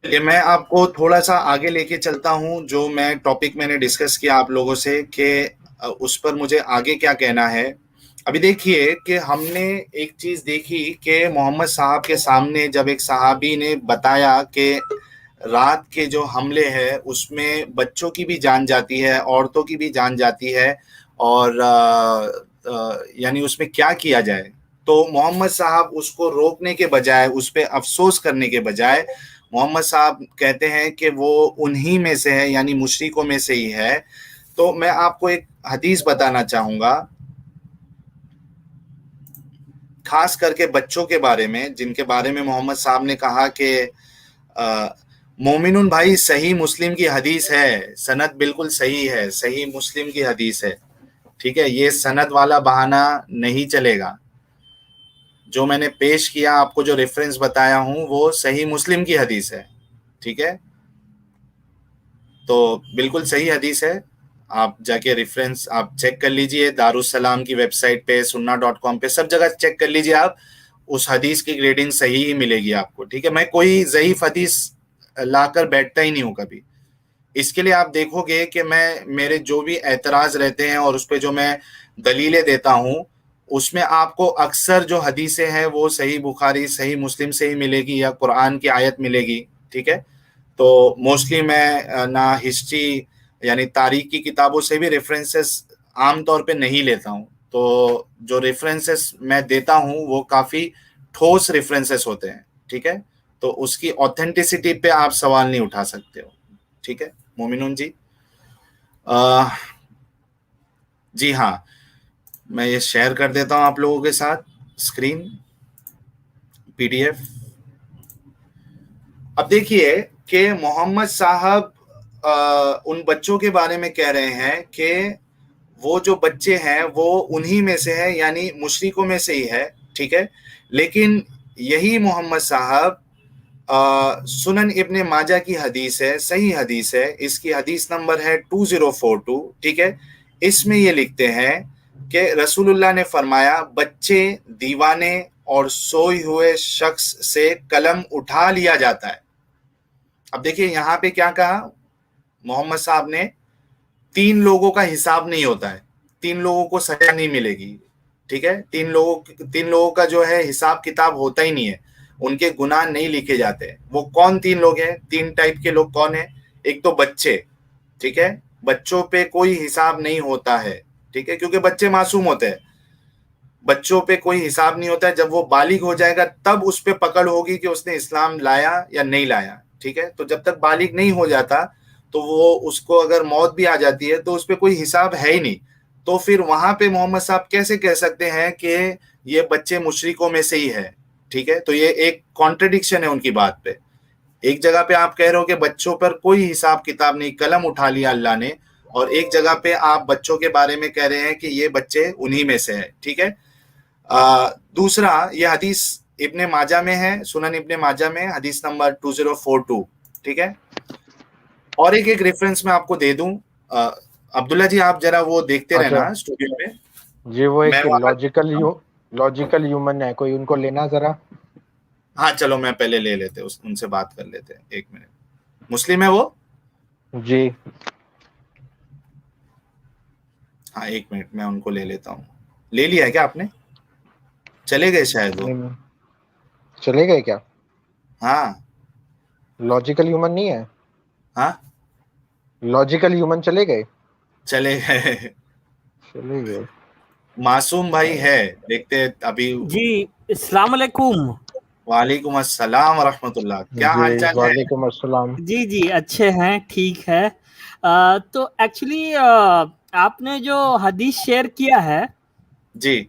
ये मैं आपको थोड़ा सा आगे लेके चलता हूँ। जो मैं टॉपिक मैंने डिस्कस किया आप लोगों से कि उस पर मुझे आगे क्या कहना है। अभी देखिए कि हमने एक चीज देखी कि मोहम्मद साहब के सामने जब एक सहाबी ने बताया कि रात के जो हमले हैं उसमें बच्चों की भी जान जाती है, औरतों की भी जान जाती है, और यानी उसमें क्या किया जाए। तो मोहम्मद साहब उसको रोकने के बजाय, उस पर अफसोस करने के बजाय, मोहम्मद साहब कहते हैं कि वो उन्हीं में से है, यानी मुशरिकों में से ही है। तो मैं आपको एक हदीस बताना चाहूंगा, खास करके बच्चों के बारे में, जिनके बारे में मोहम्मद साहब ने कहा कि मोमिनुन भाई, सही मुस्लिम की हदीस है, सनद बिल्कुल सही है, सही मुस्लिम की हदीस है। ठीक है, ये सनद वाला बहाना नहीं चलेगा। जो मैंने पेश किया आपको, जो रेफरेंस बताया हूं, वो सही मुस्लिम की हदीस है। ठीक है, तो बिल्कुल सही हदीस है। आप जाके रेफरेंस आप चेक कर लीजिए, दारुस्सलाम की वेबसाइट पे, सुन्ना.com पे, सब जगह चेक कर लीजिए आप। उस हदीस की ग्रेडिंग सही ही मिलेगी आपको। ठीक है, मैं कोई ज़ईफ हदीस लाकर बैठता ही नहीं हूँ कभी। इसके लिए आप देखोगे कि मैं, मेरे जो भी एतराज रहते हैं और उस पर जो मैं दलीलें देता हूँ, उसमें आपको अक्सर जो हदीसें हैं वो सही बुखारी, सही मुस्लिम से ही मिलेगी, या कुरान की आयत मिलेगी। ठीक है, तो मोस्टली मैं ना हिस्ट्री यानी तारीख की किताबों से भी रेफरेंसेस आमतौर पे नहीं लेता हूँ। तो जो रेफरेंसेस मैं देता हूँ वो काफ़ी ठोस रेफरेंसेस होते हैं। ठीक है, तो उसकी ऑथेंटिसिटी पे आप सवाल नहीं उठा सकते हो। ठीक है मोमिनुन जी। अ, जी हाँ, मैं ये शेयर कर देता हूँ आप लोगों के साथ स्क्रीन, पीडीएफ। अब देखिए कि मोहम्मद साहब उन बच्चों के बारे में कह रहे हैं कि वो जो बच्चे हैं वो उन्हीं में से है, यानी मुशरिकों में से ही है। ठीक है, लेकिन यही मोहम्मद साहब, सुनन इब्ने माजा की हदीस है, सही हदीस है, इसकी हदीस नंबर है 2042। ठीक है, इसमें ये लिखते हैं कि रसूलुल्लाह ने फरमाया, बच्चे, दीवाने और सोए हुए शख्स से कलम उठा लिया जाता है। अब देखिए यहाँ पे क्या कहा मोहम्मद साहब ने, तीन लोगों का हिसाब नहीं होता है, तीन लोगों को सजा नहीं मिलेगी। ठीक है, तीन लोगों का जो है हिसाब किताब होता ही नहीं है, उनके गुनाह नहीं लिखे जाते। वो कौन तीन लोग हैं, तीन टाइप के लोग कौन है? एक तो बच्चे। ठीक है, बच्चों पे कोई हिसाब नहीं होता है। ठीक है, क्योंकि बच्चे मासूम होते हैं, बच्चों पे कोई हिसाब नहीं होता है। जब वो बालिग हो जाएगा तब उस पे पकड़ होगी कि उसने इस्लाम लाया या नहीं लाया। ठीक है, तो जब तक बालिग नहीं हो जाता, तो वो, उसको अगर मौत भी आ जाती है तो उस पर कोई हिसाब है ही नहीं। तो फिर वहां पे मोहम्मद साहब कैसे कह सकते हैं कि ये बच्चे मुशरिकों में से ही है? ठीक है, तो ये एक कॉन्ट्रडिक्शन है उनकी बात पे। एक जगह पे आप कह रहे हो कि बच्चों पर कोई हिसाब किताब नहीं, कलम उठा लिया अल्लाह ने, और एक जगह पे आप बच्चों के बारे में कह रहे हैं कि ये बच्चे उन्हीं में से है। ठीक है, दूसरा, ये हदीस इब्ने माजा में है, सुनन इब्ने माजा में हदीस नंबर 2042। ठीक है, और एक एक रेफरेंस मैं आपको दे दूं। अब्दुल्ला जी आप जरा वो देखते अच्छा। रहना स्टूडियो में। जी, वो मैं एक वहां, लॉजिकल ह्यूमन है, कोई उनको लेना जरा। हाँ चलो मैं पहले ले लेते, उनसे बात कर लेते हैं, एक मिनट। मुस्लिम है वो? जी। हाँ एक मिनट, मैं उनको ले लेता हूँ। ले लिया है क्या आपने? चले गए शायद वो। नहीं, चले गए क्या? हाँ। लॉजिकल ह्यूमन नहीं है? हाँ लॉजिकल ह्यूमन चले गए? चले गए। चले गए। मासूम भाई है, देखते हैं अभी। जी, अस्सलाम वालेकुम। वालेकुम अस्सलाम रहमतुल्लाह, क्या जी, हाल चाल है? वालेकुम अस्सलाम। जी, जी, अच्छे हैं, ठीक है। तो एक्चुअली आपने जो हदीस शेयर किया है, जी।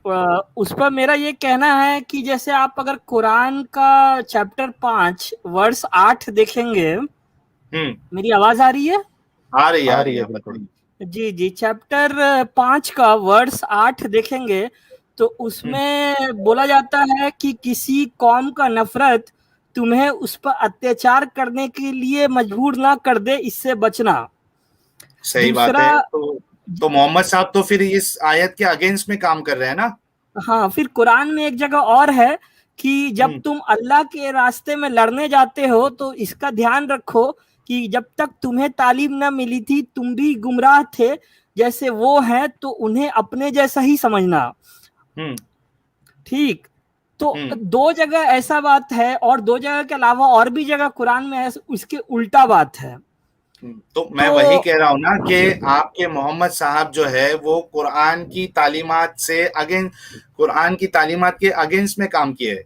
उस पर मेरा ये कहना है कि जैसे आप अगर कुरान का चैप्टर 5 वर्स 8 देखेंगे। हम्म। मेरी आवाज़ आ रही है? आ आ रही रही है, है आप बिल्कुल। बताइए। जी, जी, चैप्टर 5 का वर्स 8 देखेंगे, तो हम्म, उसमें बोला जाता है कि किसी कौम का नफ़रत तुम्हें उस पर अत्याचार करने के लिए मजबूर ना कर दे, इससे बचना। सही बात दूसरा, है। तो मोहम्मद साहब तो फिर इस आयत के अगेंस्ट में काम कर रहे हैं ना? हाँ, फिर कुरान में एक जगह और है कि जब तुम अल्लाह के रास्ते में लड़ने जाते हो तो इसका ध्यान रखो कि जब तक तुम्हें तालीम ना मिली थी तुम भी गुमराह थे जैसे वो हैं, तो उन्हें अपने जैसा ही समझना। ठीक, तो दो जगह ऐसा बात है और दो जगह के अलावा और भी जगह कुरान में है उसके उल्टा बात है। तो मैं वही कह रहा हूँ ना कि आपके मोहम्मद साहब जो है वो कुरान की तालीमात से कुरान की तालीमात के अगेंस्ट में काम किए,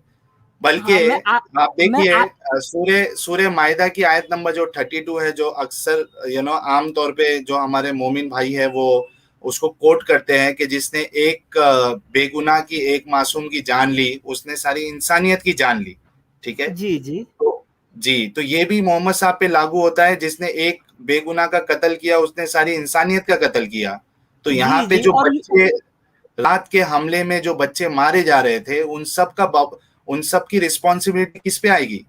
बल्कि आप देखिए सूर्य मायदा की आयत नंबर जो 32 है, जो अक्सर आम तौर पे जो हमारे मोमिन भाई है वो उसको कोट करते हैं कि जिसने एक बेगुनाह की, एक मासूम की जान ली उसने सारी इंसानियत की जान ली। ठीक है जी तो ये भी मोहम्मद साहब पे लागू होता है, जिसने एक बेगुनाह का कत्ल किया उसने सारी इंसानियत का कत्ल किया। तो यहाँ पे जो बच्चे रात के हमले में जो बच्चे मारे जा रहे थे उन सब की रिस्पॉन्सिबिलिटी किस पे आएगी?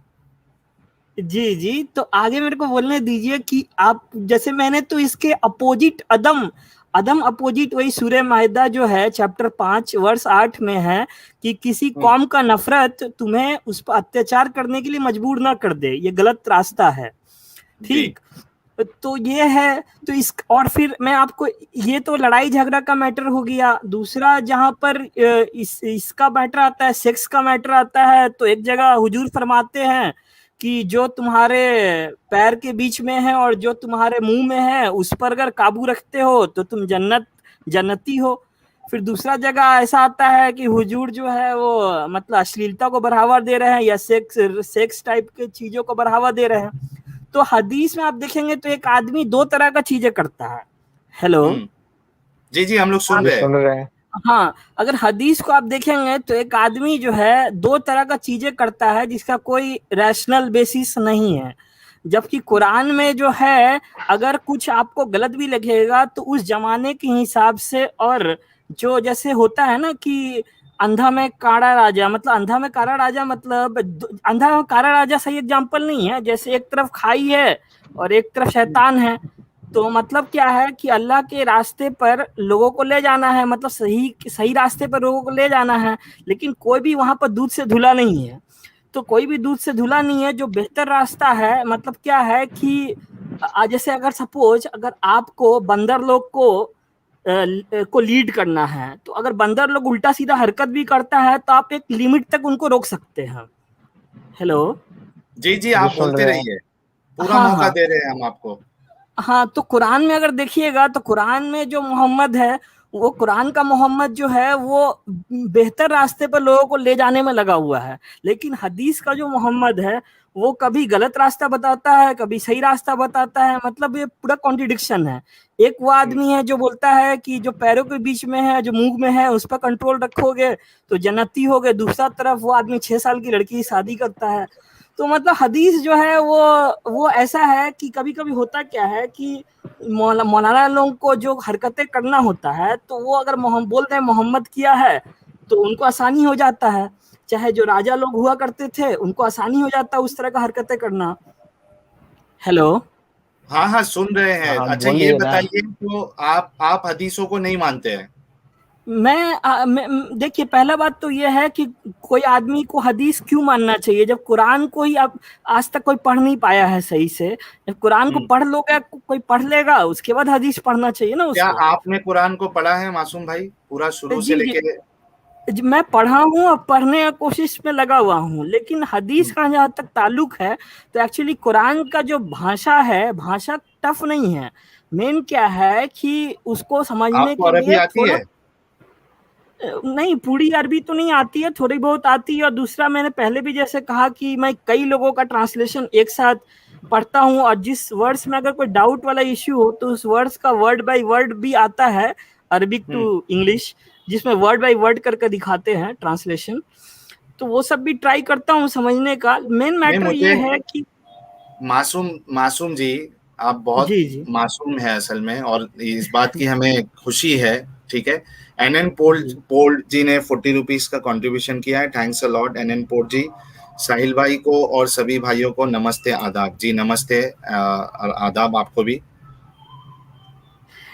जी, तो आगे मेरे को बोलने दीजिए कि आप जैसे मैंने तो इसके अपोजिट अदम अपोजिट वही सूरह मायदा जो है चैप्टर 5 वर्स 8 में है कि किसी कौम का नफरत तुम्हें उस पर अत्याचार करने के लिए मजबूर ना कर दे, ये गलत रास्ता है। ठीक, तो ये है। तो इस और फिर मैं आपको, ये तो लड़ाई झगड़ा का मैटर हो गया। दूसरा जहां पर इसका मैटर आता है, सेक्स का मैटर आता है, तो एक जगह हुजूर फरमाते हैं कि जो तुम्हारे पैर के बीच में है और जो तुम्हारे मुंह में है उस पर अगर काबू रखते हो तो तुम जन्नती हो। फिर दूसरा जगह ऐसा आता है कि हुजूर जो है वो मतलब अश्लीलता को बढ़ावा दे रहे हैं या सेक्स टाइप के चीजों को बढ़ावा दे रहे हैं। तो हदीस में आप देखेंगे तो एक आदमी दो तरह का चीजें करता है। हेलो जी हम लोग सुन रहे हैं। हाँ, अगर हदीस को आप देखेंगे तो एक आदमी जो है दो तरह का चीजें करता है जिसका कोई रैशनल बेसिस नहीं है। जबकि कुरान में जो है अगर कुछ आपको गलत भी लगेगा तो उस जमाने के हिसाब से, और जो जैसे होता है ना कि अंधा में काड़ा राजा, मतलब अंधा में काला राजा, मतलब अंधा में काला राजा सही एग्जाम्पल नहीं है। जैसे एक तरफ खाई है और एक तरफ शैतान है, तो मतलब क्या है कि अल्लाह के रास्ते पर लोगों को ले जाना है, मतलब सही रास्ते पर लोगों को ले जाना है, लेकिन कोई भी वहां पर दूध से धुला नहीं है। तो कोई भी दूध से धुला नहीं है। जो बेहतर रास्ता है मतलब क्या है कि जैसे अगर सपोज अगर आपको बंदर लोग को लीड करना है, तो अगर बंदर लोग उल्टा सीधा हरकत भी करता है तो आप एक लिमिट तक उनको रोक सकते हैं। हेलो जी आप बोलते रहिए, पूरा मौका दे रहे हैं हम आपको। हाँ, तो कुरान में अगर देखिएगा तो कुरान में जो मोहम्मद है, वो कुरान का मोहम्मद जो है वो बेहतर रास्ते पर लोगों को ले जाने में लगा हुआ है। लेकिन हदीस का जो मोहम्मद है वो कभी गलत रास्ता बताता है, कभी सही रास्ता बताता है। मतलब ये पूरा कॉन्ट्रडिक्शन है। एक वो आदमी है जो बोलता है कि जो पैरों के बीच में है, जो मुंह में है, उस पर कंट्रोल रखोगे तो जन्नती होगे। दूसरा तरफ वो आदमी 6 साल की लड़की की शादी करता है। तो मतलब हदीस जो है वो ऐसा है कि कभी कभी होता क्या है कि मौलाना लोगों को जो हरकतें करना होता है तो वो अगर बोल रहे हैं मोहम्मद किया है तो उनको आसानी हो जाता है। चाहे जो राजा लोग हुआ करते थे उनको आसानी हो जाता है उस तरह का हरकतें करना। हेलो हाँ सुन रहे हैं। अच्छा ये बताइए, तो आप हदीसों को नहीं मानते हैं? मैं देखिए, पहला बात तो ये है कि कोई आदमी को हदीस क्यों मानना चाहिए जब कुरान को ही अब आज तक कोई पढ़ नहीं पाया है सही से। जब कुरान को पढ़ लोगे, कोई पढ़ लेगा, उसके बाद हदीस पढ़ना चाहिए ना उसको। क्या आपने कुरान को पढ़ा है मासूम भाई, पूरा शुरू से लेके? मैं पढ़ा हूँ और पढ़ने की कोशिश में लगा हुआ हूँ, लेकिन हदीस का जहाँ तक ताल्लुक है तो एक्चुअली कुरान का जो भाषा है, भाषा टफ नहीं है। मेन क्या है कि उसको समझने के लिए थोड़ा नहीं, पूरी अरबी तो नहीं आती है, थोड़ी बहुत आती है। और दूसरा, मैंने पहले भी जैसे कहा कि मैं कई लोगों का ट्रांसलेशन एक साथ पढ़ता हूँ और जिस वर्ड्स में अगर कोई डाउट वाला इश्यू हो तो उस वर्ड्स का वर्ड बाय वर्ड भी आता है अरबिक टू इंग्लिश, जिसमें वर्ड बाय वर्ड करके दिखाते हैं ट्रांसलेशन। तो वो सब भी ट्राई करता हूँ समझने का। मेन मैटर ये है कि मासूम जी, आप बहुत मासूम है असल में, और इस बात की हमें खुशी है। ठीक है, एनएन पोल जी ने 40 रुपीज का कंट्रीब्यूशन किया है। थैंक्स अ लॉट एनएन पोल जी। साहिल भाई को और सभी भाइयों को नमस्ते आदाब जी। नमस्ते और आदाब आपको भी।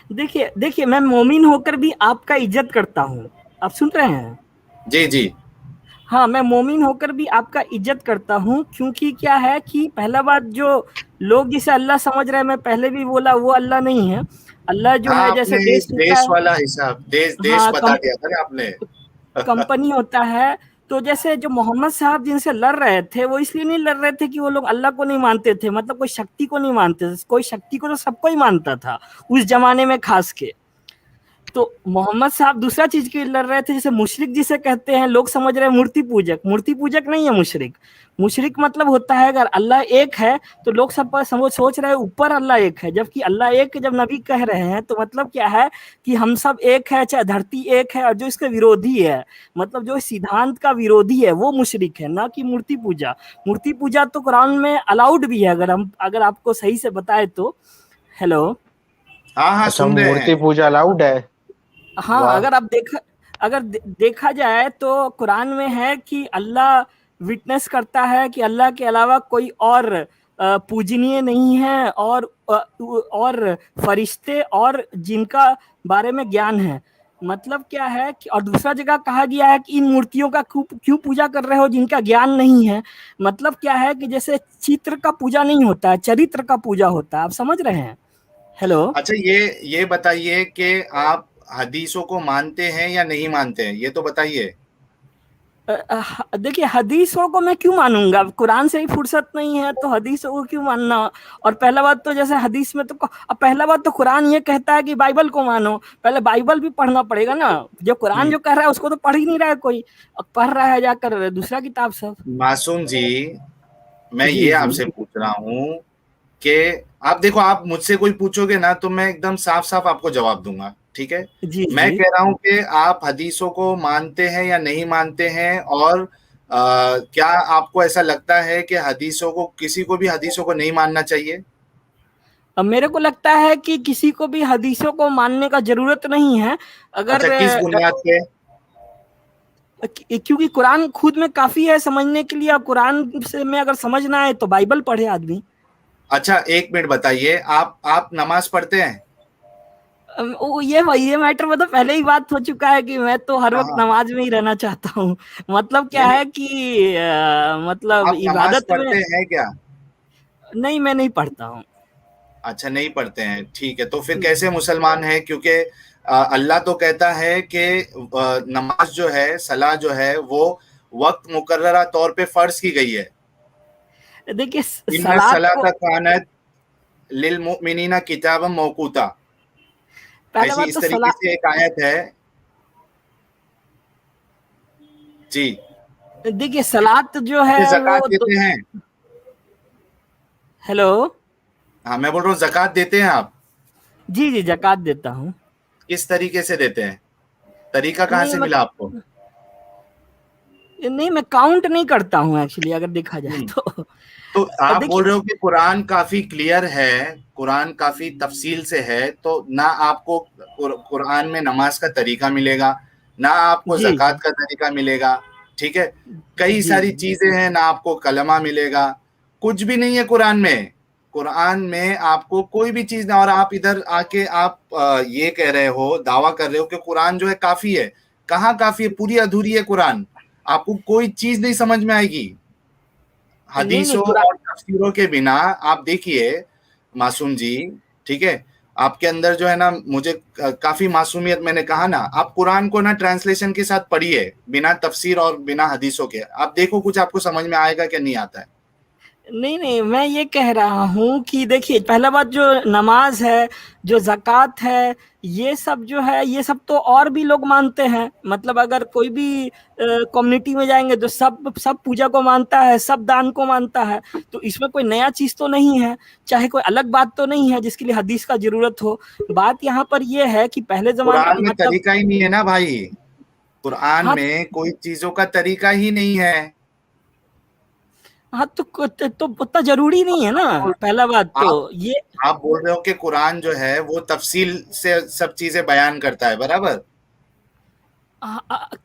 देखिए मैं मोमिन होकर भी आपका इज्जत करता हूँ। आप सुन रहे हैं? जी हाँ, मैं मोमिन होकर भी आपका इज्जत करता हूँ, क्योंकि क्या है कि पहला बात, जो लोग जिसे अल्लाह समझ रहे हैं, मैं पहले भी बोला, वो अल्लाह नहीं है। अल्लाह जो हाँ, है, आपने जैसे देश होता देश है, वाला हिसाब, देश हाँ, बता दिया था ना आपने। कंपनी होता है। तो जैसे जो मोहम्मद साहब जिनसे लड़ रहे थे, वो इसलिए नहीं लड़ रहे थे कि वो लोग अल्लाह को नहीं मानते थे, मतलब कोई शक्ति को नहीं मानते थे, कोई शक्ति को तो सबको ही मानता था उस जमाने में खास के। तो मोहम्मद साहब दूसरा चीज के लिए लड़ रहे थे, जैसे मुशरिक जिसे कहते हैं, लोग समझ रहे हैं मूर्ति पूजक। मूर्ति पूजक नहीं है मुशरिक। मुशरिक मतलब होता है, अगर अल्लाह एक है तो लोग सब पर सोच रहे हैं ऊपर अल्लाह एक है, जबकि अल्लाह एक जब नबी कह रहे हैं तो मतलब क्या है कि हम सब एक है, चाहे धरती एक है, और जो इसका विरोधी है, मतलब जो सिद्धांत का विरोधी है, वो मुशरिक है, ना कि मूर्ति पूजा। मूर्ति पूजा तो कुरान में अलाउड भी है, अगर आपको सही से बताए तो। हेलो। हाँ हाँ, अच्छा, सुन रहे मूर्ति हैं। पूजा अलाउड है? हाँ, वाह। अगर आप देखा जाए तो कुरान में है कि अल्लाह विटनेस करता है कि अल्लाह के अलावा कोई और पूजनीय नहीं है, और फरिश्ते और जिनका बारे में ज्ञान है। मतलब क्या है कि, और दूसरा जगह कहा गया है कि इन मूर्तियों का क्यों पूजा कर रहे हो जिनका ज्ञान नहीं है। मतलब क्या है कि जैसे चित्र का पूजा नहीं होता है, चरित्र का पूजा होता है। आप समझ रहे हैं? हेलो। अच्छा, ये बताइए कि आप हदीसों को मानते हैं या नहीं मानते हैं, ये तो बताइए। देखिए, हदीसों को मैं क्यों मानूंगा? कुरान से ही फुर्सत नहीं है तो हदीसों को क्यों मानना? और पहला बात तो जैसे हदीस में तो अब पहला बात तो कुरान ये कहता है कि बाइबल को मानो। पहले बाइबल भी पढ़ना पड़ेगा ना। जो कुरान हम्म, जो कह रहा है उसको तो पढ़ ही नहीं रहा है कोई, अब पढ़ रहा है जाकर दूसरा किताब सब। मासूम जी, मैं जी ये जी। आपसे पूछ रहा हूँ कि आप देखो, आप मुझसे कोई पूछोगे ना तो मैं एकदम साफ साफ आपको जवाब दूंगा, ठीक है। जी मैं जी। कह रहा हूँ कि आप हदीसों को मानते हैं या नहीं मानते हैं, और क्या आपको ऐसा लगता है कि हदीसों को, किसी को भी हदीसों को नहीं मानना चाहिए? अब मेरे को लगता है कि किसी को भी हदीसों को मानने का जरूरत नहीं है। अच्छा, अगर किस बुनियाद पे? क्योंकि कुरान खुद में काफी है समझने के लिए। अब कुरान से में अगर समझना है तो बाइबल पढ़े आदमी। अच्छा, एक मिनट बताइए, आप नमाज पढ़ते हैं? ये मैटर में तो पहले ही बात हो चुका है कि मैं तो हर वक्त हाँ, नमाज में ही रहना चाहता हूँ। मतलब क्या नहीं नहीं, है कि मतलब आप नमाज इबादत में। पढ़ते हैं क्या? नहीं, मैं नहीं पढ़ता हूँ। अच्छा, नहीं पढ़ते हैं, ठीक है। तो फिर कैसे मुसलमान हैं? क्योंकि अल्लाह तो कहता है कि नमाज जो है, सलाह जो है, वो वक्त मुकर्ररा तौर पे फर्ज की गई है। देखिए, इन्ना सलात को सलाता कानत लिल मुमिनीना किताबम मौकूता, पहले ऐसी बात इस तो तरीके सला से एक आयत है। जी। देखिए, सलात जो फिर है वो ज़कात देते हैं? हेलो। हाँ, मैं बोल रहा हूँ, ज़कात देते हैं आप? जी जी, जकात देता हूँ। किस तरीके से देते हैं? तरीका कहाँ नहीं से मत मिला आपको? नहीं, मैं काउंट नहीं करता हूँ एक्चुअली, अगर देखा जाए हम्म। तो। तो आप बोल देखिए, रहे हो कि कुरान काफी क्लियर है, कुरान काफी तफसील से है, तो ना आपको कुरान में नमाज का तरीका मिलेगा, ना आपको जी जी जक़ात का तरीका मिलेगा, ठीक है। कई जी सारी जी। चीजें हैं, ना आपको कलमा मिलेगा, कुछ भी नहीं है कुरान में। कुरान में आपको कोई भी चीज ना, और आप इधर आके आप ये कह रहे हो, दावा कर रहे हो कि कुरान जो है काफी है। कहाँ काफी है? पूरी अधूरी है कुरान। आपको कोई चीज नहीं समझ में आएगी नहीं नहीं, हदीसों कुरान। और तफसीरों के बिना। आप देखिए मासूम जी, ठीक है, आपके अंदर जो है ना, मुझे काफी मासूमियत, मैंने कहा ना, आप कुरान को ना ट्रांसलेशन के साथ पढ़िए, बिना तफसीर और बिना हदीसों के। आप देखो कुछ आपको समझ में आएगा क्या नहीं आता है। नहीं नहीं, मैं ये कह रहा हूँ कि देखिए, पहला बात, जो नमाज है, जो ज़कात है, ये सब जो है, ये सब तो और भी लोग मानते हैं। मतलब अगर कोई भी कम्युनिटी में जाएंगे तो सब सब पूजा को मानता है, सब दान को मानता है। तो इसमें कोई नया चीज़ तो नहीं है, चाहे कोई अलग बात तो नहीं है जिसके लिए हदीस का जरूरत हो। बात यहाँ पर ये है कि पहले जमाने कुरान में मतलब। तरीका ही नहीं है ना भाई, कुरान हाँ में कोई चीजों का तरीका ही नहीं है। हाँ, तो उतना जरूरी नहीं है ना। आप बोल पहला बात तो आप ये। आप बोल रहे हो कि कुरान जो है वो तफसील से सब चीजें बयान करता है, बराबर।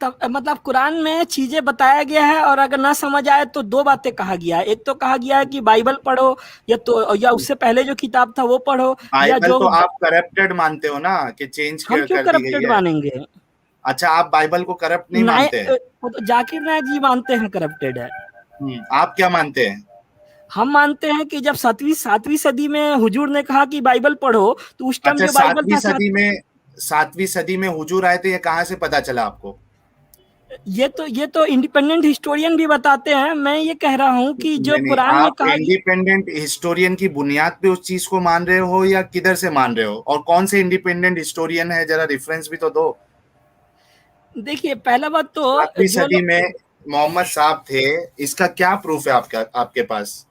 तब मतलब कुरान में चीजें बताया गया है, और अगर ना समझ आए तो दो बातें कहा गया है। एक तो कहा गया है कि बाइबल पढ़ो, या उससे पहले जो किताब था वो पढ़ो, या बाइबल जो। तो आप करप्टेड मानते हो ना, कि चेंज हम क्यों कर दी गई करप्टेड है। मानेंगे? अच्छा, आप बाइबल को करप्ट नहीं नए मानते हैं? वो तो जाकिर नायक जी मानते हैं करप्टेड है। आप क्या मानते हैं? हम मानते हैं कि जब सातवीं सदी में हुजूर ने कहा कि बाइबल पढ़ो, तो उस टाइम अच्छा, जो बाइबल था सातवीं सदी में हुजूर आए थे, ये कहाँ से पता चला आपको? ये तो इंडिपेंडेंट हिस्टोरियन भी बताते हैं। मैं ये कह रहा हूँ कि जो नहीं, कुरान में आप कहा इंडिपेंडेंट हिस्टोरियन की बुनियाद पे उस चीज को मान रहे हो या किधर से मान रहे हो? और कौन से इंडिपेंडेंट हिस्टोरियन है, जरा रेफरेंस भी तो दो। देखिए, पहला बात तो सातवीं जो सदी लोग में मोहम्मद साहब थे, इसका क्या प्रूफ है आपके पास?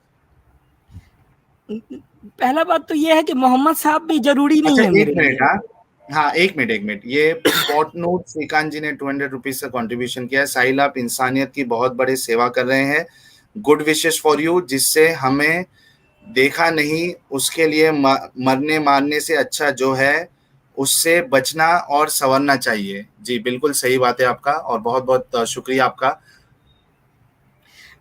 पहला बात तो ये है कि मोहम्मद साहब भी जरूरी नहीं अच्छा, है एक मेरे मिनट। लिए। हाँ, एक मिनट। ये पॉटनोट श्रीकांत जी ने 200 रुपीज का कंट्रीब्यूशन किया है। साहिल, आप इंसानियत की बहुत बड़ी सेवा कर रहे हैं। गुड विशेस फॉर यू, जिससे हमें देखा नहीं उसके लिए मरने मारने से अच्छा जो है उससे बचना और संवरना चाहिए। जी बिल्कुल सही बात है आपका, और बहुत बहुत शुक्रिया आपका।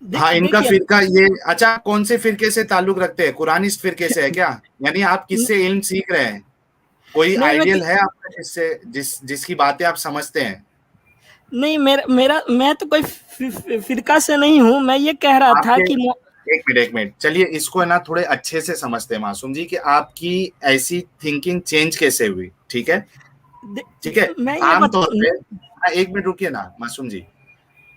हाँ, इनका देखिए, फिरका ये, अच्छा, कौन से फिरके से ताल्लुक रखते हैं? कुरानिस्ट फिरके से है क्या? यानी आप किससे इल्म सीख रहे हैं? कोई नहीं आइडियल है आपका जिसकी बातें आप समझते हैं? नहीं, मेरा मेरा मैं तो कोई फिरका से नहीं हूँ। मैं ये कह रहा था आपके कि एक मिनट, चलिए इसको है ना थोड़े अच्छे से समझते हैं मासूम जी, कि आपकी ऐसी थिंकिंग चेंज कैसे हुई। ठीक है, ठीक है। मैं ये आमतौर पे, हाँ, एक मिनट रुकिए ना मासूम जी,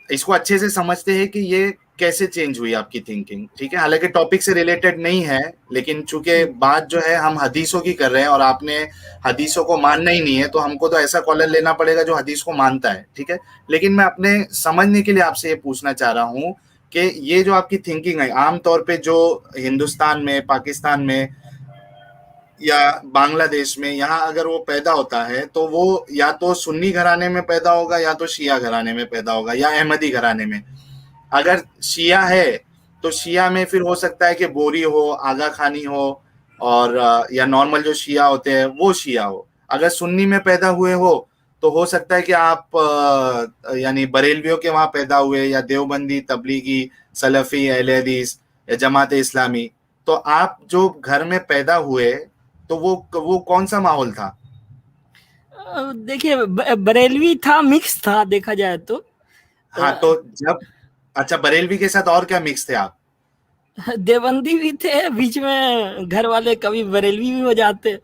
इसको अच्छे से समझते हैं कि ये कैसे चेंज हुई आपकी थिंकिंग। ठीक है, हालांकि टॉपिक से रिलेटेड नहीं है, लेकिन चूंकि बात जो है हम हदीसों की कर रहे हैं और आपने हदीसों को मानना ही नहीं है, तो हमको तो ऐसा कॉलर लेना पड़ेगा जो हदीस को मानता है। ठीक है, लेकिन मैं अपने समझने के लिए आपसे ये पूछना चाह रहा हूँ कि ये जो आपकी थिंकिंग है, आमतौर पे जो हिंदुस्तान में, पाकिस्तान में या बांग्लादेश में, यहाँ अगर वो पैदा होता है तो वो या तो सुन्नी घराने में पैदा होगा, या तो शिया घराने में पैदा होगा, या अहमदी घराने में। अगर शिया है तो शिया में फिर हो सकता है कि बोरी हो, आगा खानी हो, और या नॉर्मल जो शिया होते हैं वो शिया हो। अगर सुन्नी में पैदा हुए हो तो हो सकता है कि आप यानी बरेलवियों के वहां पैदा हुए, या देवबंदी, तबलीगी, सलफी, अहले हदीस, या जमात इस्लामी। तो आप जो घर में पैदा हुए, तो वो कौन सा माहौल था? देखिए, बरेलवी था, मिक्स था देखा जाए तो। हाँ, तो जब, अच्छा, बरेलवी के साथ और क्या मिक्स थे आप? देवबंदी भी थे बीच में, घर वाले कभी बरेलवी भी हो जाते।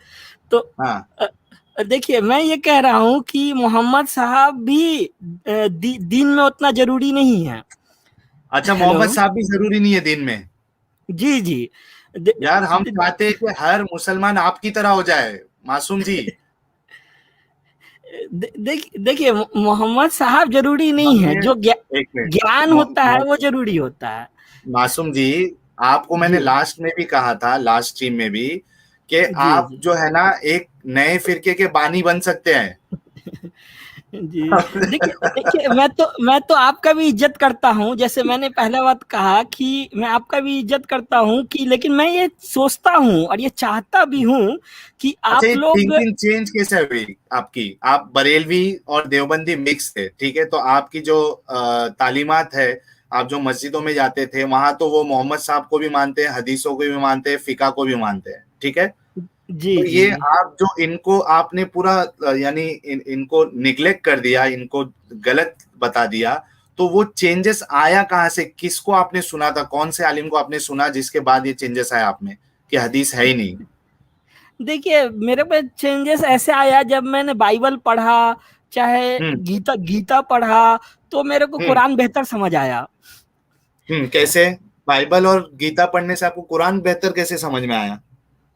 तो हाँ, देखिए, मैं ये कह रहा हूँ कि मोहम्मद साहब भी दीन में उतना जरूरी नहीं है। अच्छा, हेलो, मोहम्मद साहब भी जरूरी नहीं है दिन में? जी जी। दे, यार, हम दे, चाहते हैं कि हर मुसलमान आपकी तरह हो जाए मासूम जी। देखिए, मोहम्मद साहब जरूरी नहीं है, हमने, जो एक मिनट, ज्ञान होता है वो जरूरी होता है। मासूम जी, आपको मैंने जी लास्ट में भी कहा था, लास्ट स्ट्रीम में भी, कि जी आप जी। जो है ना एक नए फिरके के बानी बन सकते हैं। जी, देखिए देखिए, मैं तो आपका भी इज्जत करता हूँ। जैसे मैंने पहले बात कहा कि मैं आपका भी इज्जत करता हूँ, कि लेकिन मैं ये सोचता हूँ और ये चाहता भी हूँ कि अच्छा, आप ये लोग थिंकिंग चेंज कैसे हुई आपकी? आप बरेलवी और देवबंदी मिक्स थे, ठीक है, तो आपकी जो तालीमात है, आप जो मस्जिदों में जाते थे वहां, तो वो मोहम्मद साहब को भी मानते हैं, हदीसों को भी मानते हैं, फिका को भी मानते हैं। ठीक है, जी तो जी। ये आप जो इनको आपने पूरा यानी इनको निग्लेक्ट कर दिया, इनको गलत बता दिया, तो वो चेंजेस आया कहाँ से? किसको आपने सुना था? कौन से आलिम को आपने सुना जिसके बाद ये चेंजेस आया आप में कि हदीस है ही नहीं? देखिए, मेरे पे चेंजेस ऐसे आया जब मैंने बाइबल पढ़ा, चाहे हम्म, गीता गीता पढ़ा, तो मेरे को हम्म, कुरान बेहतर समझ आया। कैसे? बाइबल और गीता पढ़ने से आपको कुरान बेहतर कैसे समझ में आया?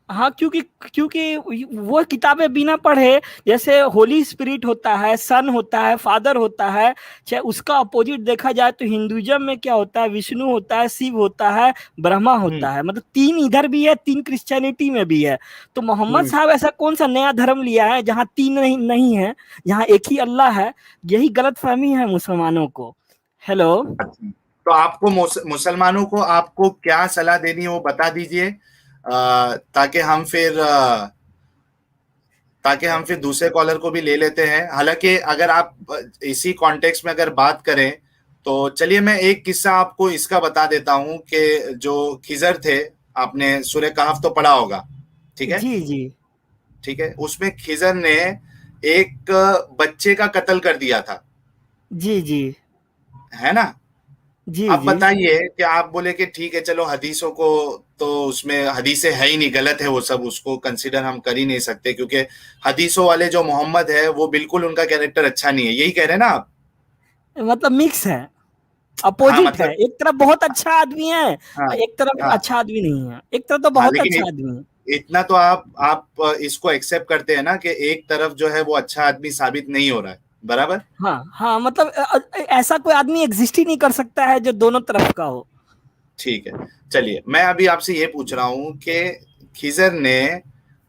हाँ, क्योंकि क्योंकि वो किताबें बिना पढ़े, जैसे होली स्पिरिट होता है, सन होता है, फादर होता है, चाहे उसका अपोजिट देखा जाए तो हिंदुइज्म में क्या होता है, विष्णु होता है, शिव होता है, ब्रह्मा हम्म, होता है। मतलब तीन इधर भी है, तीन क्रिश्चियनिटी में भी है। तो मोहम्मद हम्म, साहब ऐसा कौन सा नया धर्म लिया है जहाँ तीन नहीं है, जहाँ एक ही अल्लाह है? यही गलत फहमी है मुसलमानों को। हेलो। अच्छा। तो आपको मुसलमानों को आपको क्या सलाह देनी है वो बता दीजिए, ताकि हम फिर दूसरे कॉलर को भी ले लेते हैं। हालांकि अगर आप इसी कॉन्टेक्स्ट में अगर बात करें, तो चलिए मैं एक किस्सा आपको इसका बता देता हूं कि जो खिजर थे, आपने सूरह कहफ तो पढ़ा होगा, ठीक है? जी जी ठीक है, उसमें खिजर ने एक बच्चे का कत्ल कर दिया था। जी जी। है ना? जी अब जी बताइए कि आप बोले कि ठीक है चलो हदीसों को तो उसमें हदीसें है ही नहीं, गलत है वो सब, उसको कंसीडर हम कर ही नहीं सकते क्योंकि हदीसों वाले जो मोहम्मद है वो बिल्कुल उनका कैरेक्टर अच्छा नहीं है, यही कह रहे हैं ना आप? मतलब मिक्स है, हाँ अपोजिट है, मतलब, एक तरफ बहुत अच्छा आदमी है, हाँ एक तरफ हाँ अच्छा आदमी नहीं है, एक तरफ तो हाँ, बहुत लेकिन अच्छा आदमी है। इतना तो आप इसको एक्सेप्ट करते हैं ना कि एक तरफ जो है वो अच्छा आदमी साबित नहीं हो रहा है, बराबर? हाँ हाँ, मतलब ऐसा कोई आदमी एग्जिस्ट ही नहीं कर सकता है जो दोनों तरफ का हो। ठीक है, चलिए मैं अभी आपसे ये पूछ रहा हूं कि खिजर ने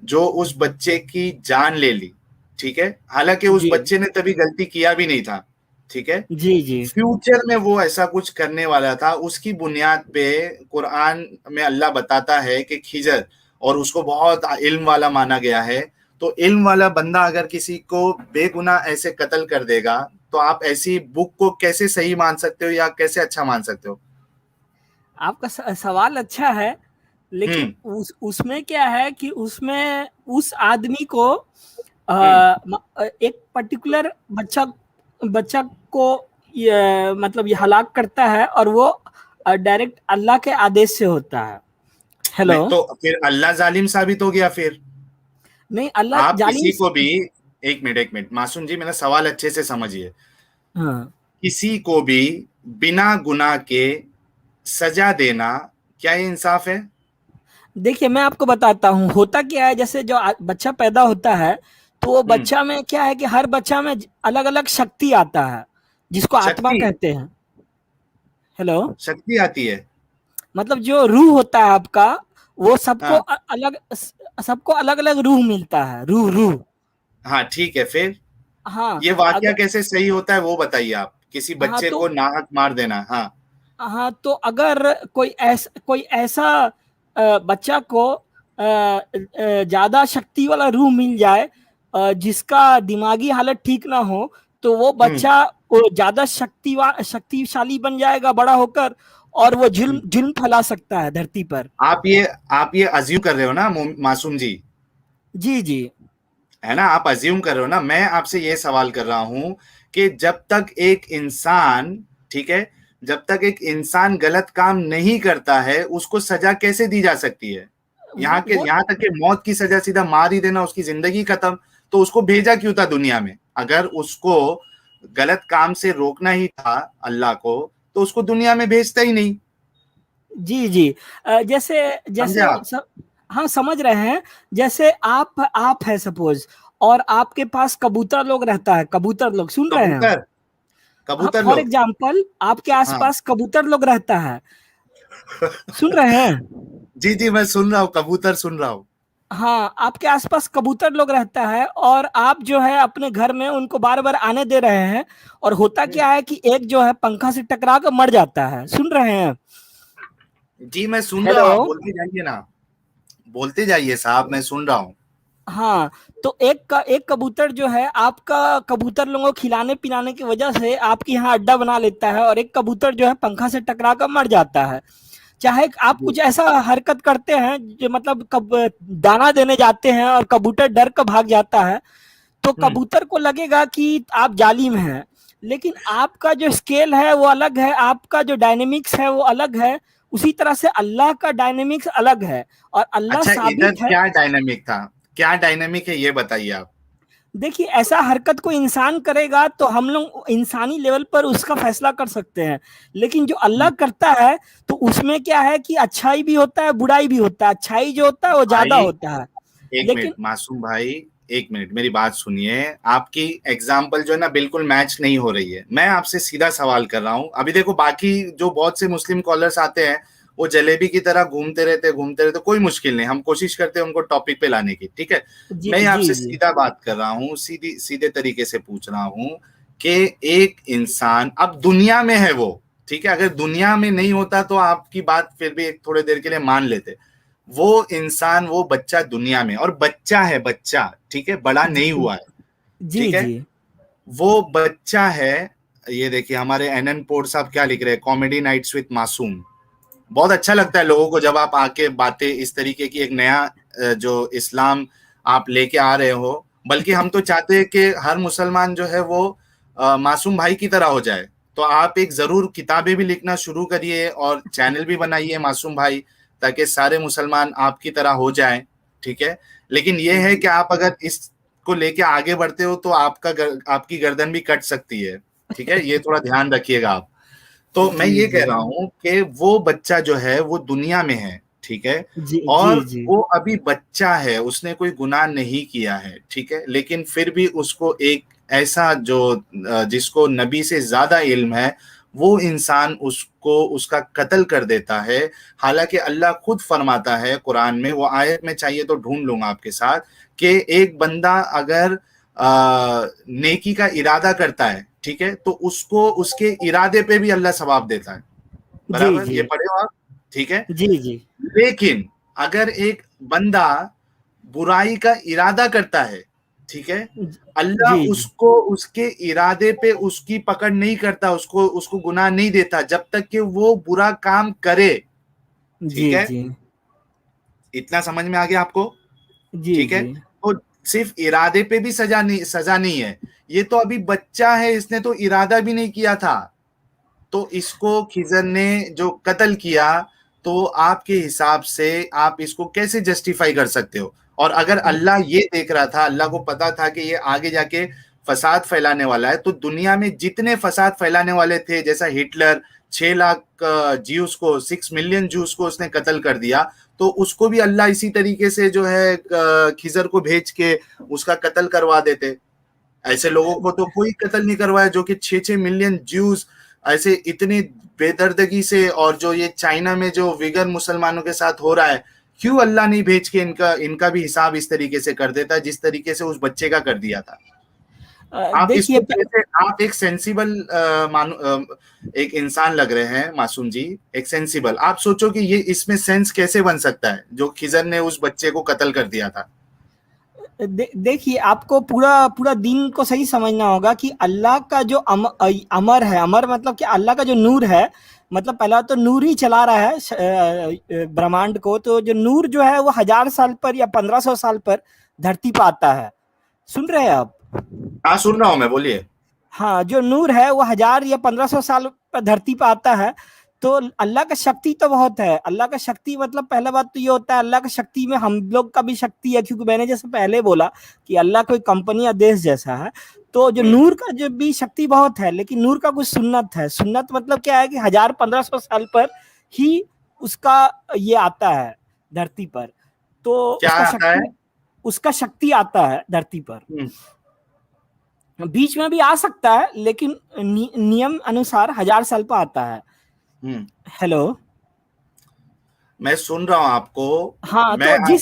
जो उस बच्चे की जान ले ली, ठीक है, हालांकि उस जी बच्चे ने तभी गलती किया भी नहीं था, ठीक है, जी जी फ्यूचर में वो ऐसा कुछ करने वाला था, उसकी बुनियाद पे कुरान में अल्लाह बताता है कि खिजर, और उसको बहुत इल्म वाला माना गया है, तो इल्म वाला बंदा अगर किसी को बेगुनाह ऐसे कत्ल कर देगा तो आप ऐसी बुक को कैसे सही मान सकते हो या कैसे अच्छा मान सकते हो? आपका सवाल अच्छा है, लेकिन हम्म उसमें क्या है कि उसमें उस आदमी को हम्म एक पर्टिकुलर बच्चा बच्चा को ये मतलब ये हलाक करता है, और वो डायरेक्ट अल्लाह के आदेश से होता है। हेलो। नहीं तो फिर अल्लाह जालिम साबित हो गया फिर? नहीं, अल्लाह आप जालिम। किसी को भी, एक मिनट मासूम जी, मेरा सवाल अच्छे से समझिए, हाँ, किसी को भी बिना गुनाह के सजा देना, क्या ये इंसाफ है? देखिए मैं आपको बताता हूँ होता क्या है। जैसे जो बच्चा पैदा होता है, तो वो हम्म बच्चा में क्या है कि हर बच्चा में अलग अलग शक्ति आता है, जिसको आत्मा शक्ति, कहते हैं। हेलो। शक्ति आती है? मतलब जो रूह होता है आपका, वो सबको हाँ अलग, सबको अलग अलग रूह मिलता है, रूह रूह। हाँ ठीक है, फिर हाँ ये वाकया अगर, कैसे सही होता है वो बताइए, आप किसी हाँ बच्चे तो, को नाहक मार देना, हाँ। हाँ तो अगर कोई ऐसा बच्चा को ज्यादा शक्ति वाला रूह मिल जाए, जिसका दिमागी हालत ठीक ना हो, तो वो हम्म बच्चा वो ज्यादा शक्तिशाली बन जाएगा बड़ा होकर, और वो जुल्म हम्म। जुल्म फैला सकता है धरती पर। आप ये अज्यूम कर रहे हो ना मासूम जी, जी जी है ना? आप अज्यूम कर रहे हो ना, मैं आपसे ये सवाल कर रहा हूं कि जब तक एक इंसान, ठीक है, जब तक एक इंसान गलत काम नहीं करता है उसको सजा कैसे दी जा सकती है? वो यहाँ तक कि मौत की सजा, सीधा मार ही देना, उसकी जिंदगी खत्म। तो उसको भेजा क्यों था दुनिया में? अगर उसको गलत काम से रोकना ही था अल्लाह को, तो उसको दुनिया में भेजता ही नहीं। जी जी जैसे समझे जैसे आप? हम समझ रहे हैं। जैसे आप है सपोज, और आपके पास कबूतर लोग रहता है, कबूतर लोग सुन रहे हैं। कबूतर, हाँ, कबूतर फॉर लोग, एग्जाम्पल आपके हाँ। आसपास कबूतर लोग रहता है, सुन रहे हैं। जी जी, मैं सुन रहा हूँ, कबूतर सुन रहा हूँ। हाँ, आपके आसपास कबूतर लोग रहता है, और आप जो है अपने घर में उनको बार बार आने दे रहे हैं, और होता क्या है कि एक जो है पंखा से टकरा कर मर जाता है, सुन रहे हैं। जी मैं सुन रहा हेलो। हूँ, आप बोलते जाइए ना, बोलते जाइए साहब, मैं सुन रहा हूँ। हाँ, तो एक कबूतर जो है आपका, कबूतर लोगों को खिलाने पिलाने की वजह से आपके यहाँ अड्डा बना लेता है, और एक कबूतर जो है पंखा से टकरा कर मर जाता है। चाहे आप जी कुछ ऐसा हरकत करते हैं जो मतलब दाना देने जाते हैं और कबूतर डर कर भाग जाता है, तो हम्म कबूतर को लगेगा कि आप जालिम हैं। लेकिन आपका जो स्केल है वो अलग है, आपका जो डायनेमिक्स है वो अलग है। उसी तरह से अल्लाह का डायनेमिक्स अलग है, और अल्लाह अच्छा, इधर साबित है। क्या डायनामिक था, क्या डायनामिक है ये बताइए आप। देखिए, ऐसा हरकत कोई इंसान करेगा तो हम लोग इंसानी लेवल पर उसका फैसला कर सकते हैं, लेकिन जो अल्लाह हम्म, करता है तो उसमें क्या है कि अच्छाई भी होता है, बुराई भी होता है। अच्छाई जो होता है वो ज्यादा भाई होता है। एक मिनट लेकिन मासूम भाई, एक मिनट मेरी बात सुनिए। आपकी एग्जाम्पल जो है ना बिल्कुल मैच नहीं हो रही है, मैं आपसे सीधा सवाल कर रहा हूं। अभी देखो बाकी जो बहुत से मुस्लिम कॉलर्स आते हैं वो जलेबी की तरह घूमते रहते, कोई मुश्किल नहीं, हम कोशिश करते हैं उनको टॉपिक पे लाने की, ठीक है। जी मैं जी आपसे जी सीधा बात कर रहा हूँ, सीधी सीधे तरीके से पूछ रहा हूँ कि एक इंसान अब दुनिया में है वो, ठीक है, अगर दुनिया में नहीं होता तो आपकी बात फिर भी एक थोड़े देर के लिए मान लेते। वो इंसान, वो बच्चा दुनिया में, और बच्चा है, बच्चा, ठीक है, बड़ा जी नहीं हुआ है, जी ठीक है, जी वो बच्चा है। ये देखिए हमारे एनएन पोर साहब क्या लिख रहे हैं, कॉमेडी नाइट्स विद मासूम। बहुत अच्छा लगता है लोगों को जब आप आके बातें इस तरीके की, एक नया जो इस्लाम आप लेके आ रहे हो। बल्कि हम तो चाहते हैं कि हर मुसलमान जो है वो मासूम भाई की तरह हो जाए, तो आप एक जरूर किताबें भी लिखना शुरू करिए और चैनल भी बनाइए मासूम भाई, ताकि सारे मुसलमान आपकी तरह हो जाएं, ठीक है। लेकिन ये है कि आप अगर इसको लेके आगे बढ़ते हो तो आपकी गर्दन भी कट सकती है, ठीक है, ये थोड़ा ध्यान रखिएगा आप। तो मैं जी ये जी कह रहा हूँ कि वो बच्चा जो है वो दुनिया में है, ठीक है, जी और जी जी वो अभी बच्चा है, उसने कोई गुनाह नहीं किया है, ठीक है, लेकिन फिर भी उसको एक ऐसा जो जिसको नबी से ज्यादा इल्म है, वो इंसान उसको उसका कत्ल कर देता है। हालांकि अल्लाह खुद फरमाता है कुरान में, वो आयत में चाहिए तो ढूंढ लूंगा आपके साथ, कि एक बंदा अगर नेकी का इरादा करता है, ठीक है, तो उसको उसके इरादे पे भी अल्लाह सवाब देता है, जी बराबर, जी ये पढ़े हो आप, ठीक है। जी जी लेकिन अगर एक बंदा बुराई का इरादा करता है, ठीक है, अल्लाह जी जी उसको उसके इरादे पे उसकी पकड़ नहीं करता, उसको उसको गुनाह नहीं देता जब तक कि वो बुरा काम करे, जी ठीक है। जी इतना समझ में आ गया आपको, जी ठीक है। जी तो सिर्फ इरादे पे भी सजा नहीं है, ये तो अभी बच्चा है, इसने तो इरादा भी नहीं किया था, तो इसको खिजर ने जो कत्ल किया, तो आपके हिसाब से आप इसको कैसे जस्टिफाई कर सकते हो? और अगर अल्लाह ये देख रहा था, अल्लाह को पता था कि ये आगे जाके फसाद फैलाने वाला है, तो दुनिया में जितने फसाद फैलाने वाले थे, जैसा हिटलर 6 लाख ज्यूस को, 6 मिलियन ज्यूस को उसने कत्ल कर दिया, तो उसको भी अल्लाह इसी तरीके से जो है खिजर को भेज के उसका कत्ल करवा देते। ऐसे लोगों को तो कोई कत्ल नहीं करवाया जो कि 6-6 मिलियन ज्यूज ऐसे इतनी बेदर्दगी से, और जो ये चाइना में जो विगर मुसलमानों के साथ हो रहा है, क्यों अल्लाह नहीं भेज के इनका भी हिसाब इस तरीके से कर देता जिस तरीके से उस बच्चे का कर दिया था। आप देखिए इसको कैसे, आप एक सेंसिबल एक इंसान लग रहे हैं मासूम जी, एक सेंसिबल, आप सोचो कि ये इसमें सेंस कैसे बन सकता है जो खिजर ने उस बच्चे को कत्ल कर दिया था। देखिए आपको पूरा पूरा दिन को सही समझना होगा कि अल्लाह का जो अमर है, अमर मतलब कि अल्लाह का जो नूर है, मतलब पहला तो नूर ही चला रहा है ब्रह्मांड को, तो जो नूर जो है वो 1000 साल पर या 1500 साल पर धरती पर आता है। सुन रहे हैं आप? हाँ सुन रहा हूं मैं, बोलिए। हाँ, जो नूर है वो 1000 या 1500 साल पर धरती पर आता है। तो अल्लाह का शक्ति तो बहुत है। अल्लाह का शक्ति मतलब पहला बात तो ये होता है, अल्लाह का शक्ति में हम लोग का भी शक्ति है, क्योंकि मैंने जैसे पहले बोला कि अल्लाह कोई कंपनी या देश जैसा है। तो जो नूर का जो भी शक्ति बहुत है, लेकिन नूर का कुछ सुन्नत है। सुन्नत मतलब क्या है कि 1000-1500 साल पर ही उसका ये आता है धरती पर। तो क्या आता है? उसका शक्ति आता है धरती पर। बीच में भी आ सकता है, लेकिन नियम अनुसार 1000 साल पर आता है। हेलो, मैं सुन रहा हूं आपको। हाँ, मैं तो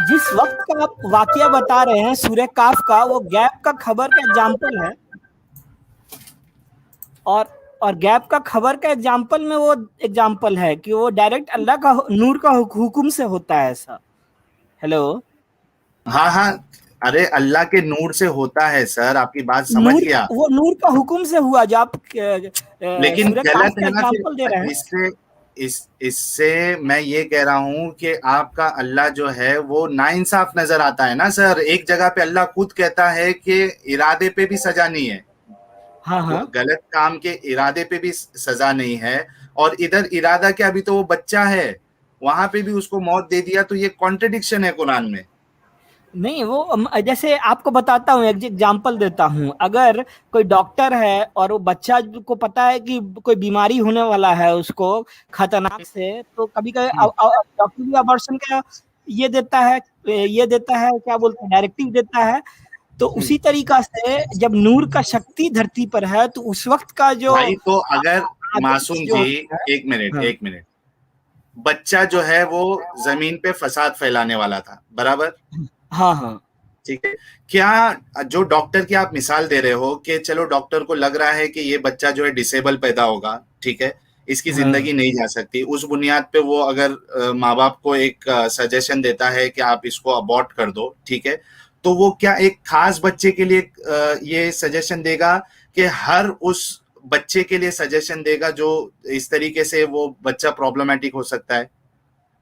जिस वक्त का आप वाकया बता रहे हैं सूरह काफ का, वो गैप का खबर का एग्जाम्पल है। और गैप का खबर का एग्जाम्पल में वो एग्जाम्पल है कि वो डायरेक्ट अल्लाह का नूर का हुक्म से होता है ऐसा। हेलो, हाँ हाँ, अरे अल्लाह के नूर से होता है सर, आपकी बात समझ गया। वो नूर का हुक्म से हुआ जो आप लेकिन सूरह काफ गलत का है ना एग्जाम्पल दे रहे फिर हैं। इससे मैं ये कह रहा हूं कि आपका अल्लाह जो है वो नाइंसाफ नजर आता है ना सर। एक जगह पे अल्लाह खुद कहता है कि इरादे पे भी सजा नहीं है, हाँ हाँ, गलत काम के इरादे पे भी सजा नहीं है, और इधर इरादा क्या, अभी तो वो बच्चा है, वहां पे भी उसको मौत दे दिया, तो ये कॉन्ट्रडिक्शन है कुरान में। नहीं, वो जैसे आपको बताता हूँ, एक एग्जांपल देता हूँ। अगर कोई डॉक्टर है और वो बच्चा को पता है कि कोई बीमारी होने वाला है उसको खतरनाक से, तो कभी कभी डॉक्टर भी अबॉर्शन का ये देता है क्या बोलते हैं, डायरेक्टिव देता है। तो उसी तरीका से जब नूर का शक्ति धरती पर है, तो उस वक्त का जो भाई तो अगर मासूम जो जी, एक हाँ, मिनट, बच्चा जो है वो जमीन पे फसाद फैलाने वाला था, बराबर, हाँ हाँ, ठीक है। क्या जो डॉक्टर की आप मिसाल दे रहे हो कि चलो डॉक्टर को लग रहा है कि ये बच्चा जो है डिसेबल पैदा होगा, ठीक है, इसकी जिंदगी नहीं जा सकती, उस बुनियाद पे वो अगर माँ बाप को एक सजेशन देता है कि आप इसको अबॉर्ट कर दो, ठीक है, तो वो क्या एक खास बच्चे के लिए ये सजेशन देगा कि हर उस बच्चे के लिए सजेशन देगा जो इस तरीके से वो बच्चा प्रॉब्लमेटिक हो सकता है?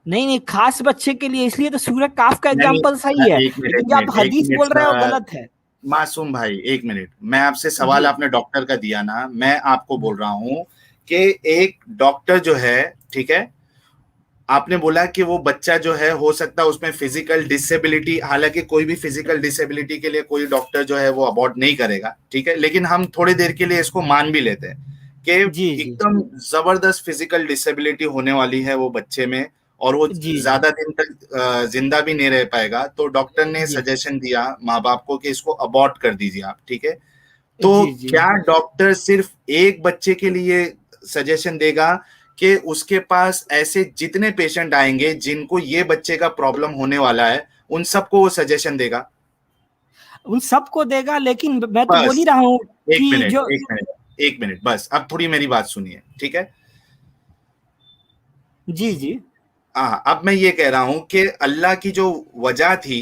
नहीं, खास बच्चे के लिए, इसलिए तो सूरह काफ का नहीं, एग्जांपल सही है, एक लेकिन जो आप मिनट, हदीस बोल रहे हो वो गलत है। मासूम भाई, एक मिनट, मैं आपसे सवाल, जी आपने डॉक्टर का दिया ना, मैं आपको बोल रहा हूं कि एक डॉक्टर जो है, ठीक है, आपने बोला कि वो बच्चा जो है हो सकता है उसमें फिजिकल डिसेबिलिटी, हालांकि कोई भी फिजिकल डिसेबिलिटी के लिए कोई डॉक्टर जो है वो अबॉर्ट नहीं करेगा, ठीक है, लेकिन हम थोड़ी देर के लिए इसको मान भी लेते हैं कि जी जी एकदम जबरदस्त फिजिकल डिसेबिलिटी होने वाली है वो बच्चे में, और वो जी जी ज्यादा दिन तक जिंदा भी नहीं रह पाएगा, तो डॉक्टर ने जी सजेशन दिया माँ बाप को कि इसको अबॉर्ट कर दीजिए आप, ठीक है। तो जी जी क्या डॉक्टर सिर्फ एक बच्चे के लिए सजेशन देगा कि उसके पास ऐसे जितने पेशेंट आएंगे जिनको ये बच्चे का प्रॉब्लम होने वाला है उन सबको वो सजेशन देगा? उन सबको देगा, लेकिन मैं तो बोल ही बस रहा हूँ एक कि मिनट, जो एक मिनट, एक मिनट, बस अब थोड़ी मेरी बात सुनिए, ठीक है। जी जी हाँ, अब मैं ये कह रहा हूं कि अल्लाह की जो वजह थी,